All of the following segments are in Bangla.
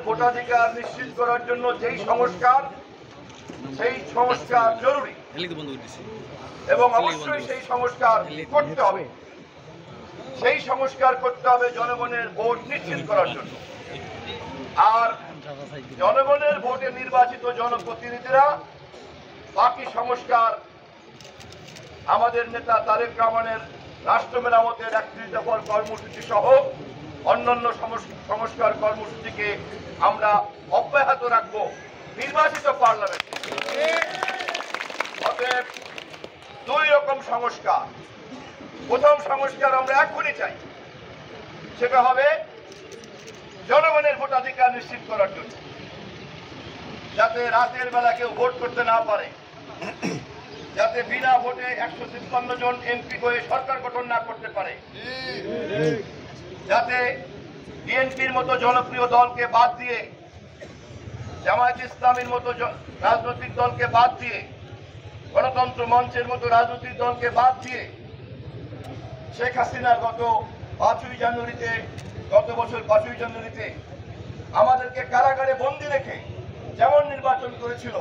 ভোটাধিকার নিশ্চিত করার জন্য যেই সংস্কার জরুরি এবং অবশ্যই সেই সংস্কার করতে হবে। সেই সংস্কার করতে হবে জনগণের ভোট নিশ্চিত করার জন্য। আর জনগণের ভোটে নির্বাচিত জনপ্রতিনিধিরা বাকি সংস্কার আমাদের নেতা তারেক রহমানের রাষ্ট্র মেরামতের ৩১ দফার কর্মসূচি সহ অন্যান্য সংস্কার কর্মসূচিকে আমরা অব্যাহত রাখবো নির্বাচিত পার্লামেন্টে। অতএব দুই রকম সংস্কার। প্রথম সংস্কার আমরা এখনই চাই, সেটা হবে জনগণের ভোটাধিকার নিশ্চিত করার জন্য, যাতে রাতের বেলা কেউ ভোট করতে না পারে, যাতে বিনা ভোটে ১৫৩ জন এমপি হয়ে সরকার গঠন না করতে পারে, যাতে বিএনপির মতো জনপ্রিয় দলকে বাদ দিয়ে, জামায়াত ইসলামীর মতো রাজনৈতিক দলকে বাদ দিয়ে, গণতন্ত্র মঞ্চের মতো রাজনৈতিক দলকে বাদ দিয়ে শেখ হাসিনার গত বছর ৫ই জানুয়ারিতে আমাদেরকে কারাগারে বন্দী রেখে যেমন নির্বাচন করেছিল,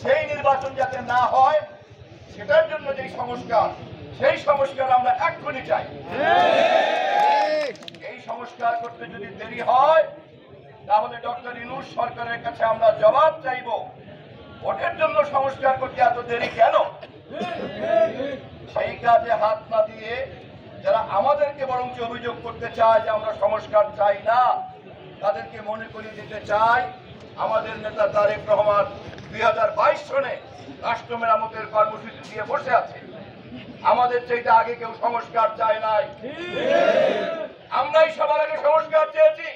সেই নির্বাচন যাতে না হয় সেটার জন্য যে সংস্কার, সেই সংস্কার আমরা এক্ষুনি চাই। এই সংস্কার করতে যদি দেরি হয় তাহলে ডক্টর ইউনূস সরকারের কাছে আমরা জবাব চাইব, ভোটের জন্য সংস্কার করতে এত দেরি কেন? সেই কাজে হাত না দিয়ে যারা আমাদেরকে বরঞ্চ অভিযোগ করতে চায় যে আমরা সংস্কার চাই না, তাদেরকে মনে করিয়ে দিতে চাই আমাদের নেতা তারেক রহমান ২০২২ সনে রাষ্ট্র মেরামতের কর্মসূচি দিয়ে বসে আছে। আমাদের চাইতে আগে কেউ সংস্কার চায় নাই, আমরাই সবার আগে সংস্কার চেয়েছি।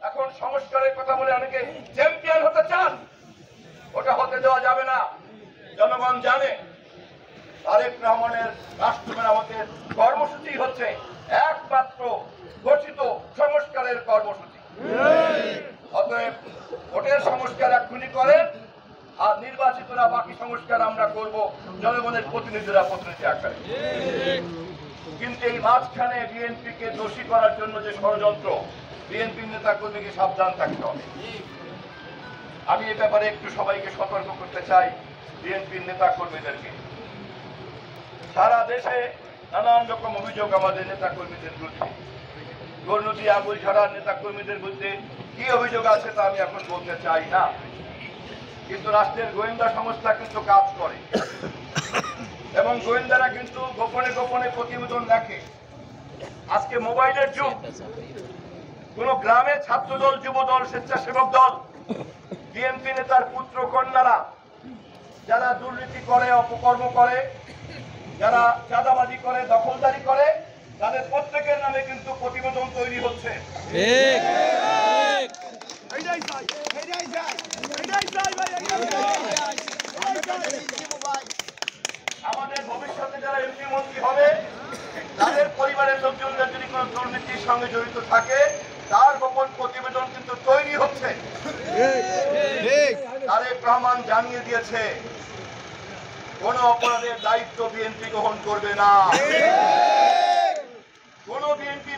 এখন সংস্কারের কথা বলে অনেকে চ্যাম্পিয়ন হতে চান, ওটা হতে দেওয়া যাবে না। জনগণ জানে তারেক রহমানের রাষ্ট্র মেরামতের কর্মসূচি হচ্ছে একমাত্র ঘোষিত সংস্কারের কর্মসূচি। অতএব ভোটের সংস্কার এক্ষুনি করেন, আর নির্বাচিতরা বাকি সংস্কার আমরা করব জনগণের প্রতিনিধি আকারে। কিন্তু এই মাঝখানে বিএনপিকে দোষী করার জন্য যে ষড়যন্ত্র, বিএনপির নেতা কর্মীকে সাবধান থাকতে হবে। আমি এ ব্যাপারে একটু সবাইকে সতর্ক করতে চাই, বিএনপির নেতা কর্মীদেরকে। সারা দেশে নানান রকম অভিযোগ আমাদের নেতা কর্মীদের বিরুদ্ধে। গৌরনদী আগুলঝাড়ার নেতা কর্মীদের বিরুদ্ধে কি অভিযোগ আছে তা আমি এখন বলতে চাই না, কিন্তু রাষ্ট্রের গোয়েন্দা সংস্থা কিন্তু কাজ করে এবং গোয়েন্দারা কিন্তু গোপনে গোপনে প্রতিবেদন লেখে। আজকে মোবাইলের যুগ। কোন গ্রামে ছাত্রদল, যুবদল, স্বেচ্ছাসেবক দল, বিএনপি নেতার পুত্র কন্যারা যারা দুর্নীতি করে, অপকর্ম করে, যারা চাঁদাবাজি করে, দখলদারি করে, তাদের প্রত্যেকের নামে কিন্তু প্রতিবেদন তৈরি হচ্ছে। আমাদের ভবিষ্যতে যারা এমপি মন্ত্রী হবে তাদের পরিবারের লোকজনদের যদি কোনো দুর্নীতির সঙ্গে জড়িত থাকে তার গোপন প্রতিবেদন কিন্তু তৈরি হচ্ছে। তারেক রহমান জানিয়ে দিয়েছে কোন অপরাধের দায়িত্ব বিএনপি গ্রহণ করবে না। কোন বিএনপি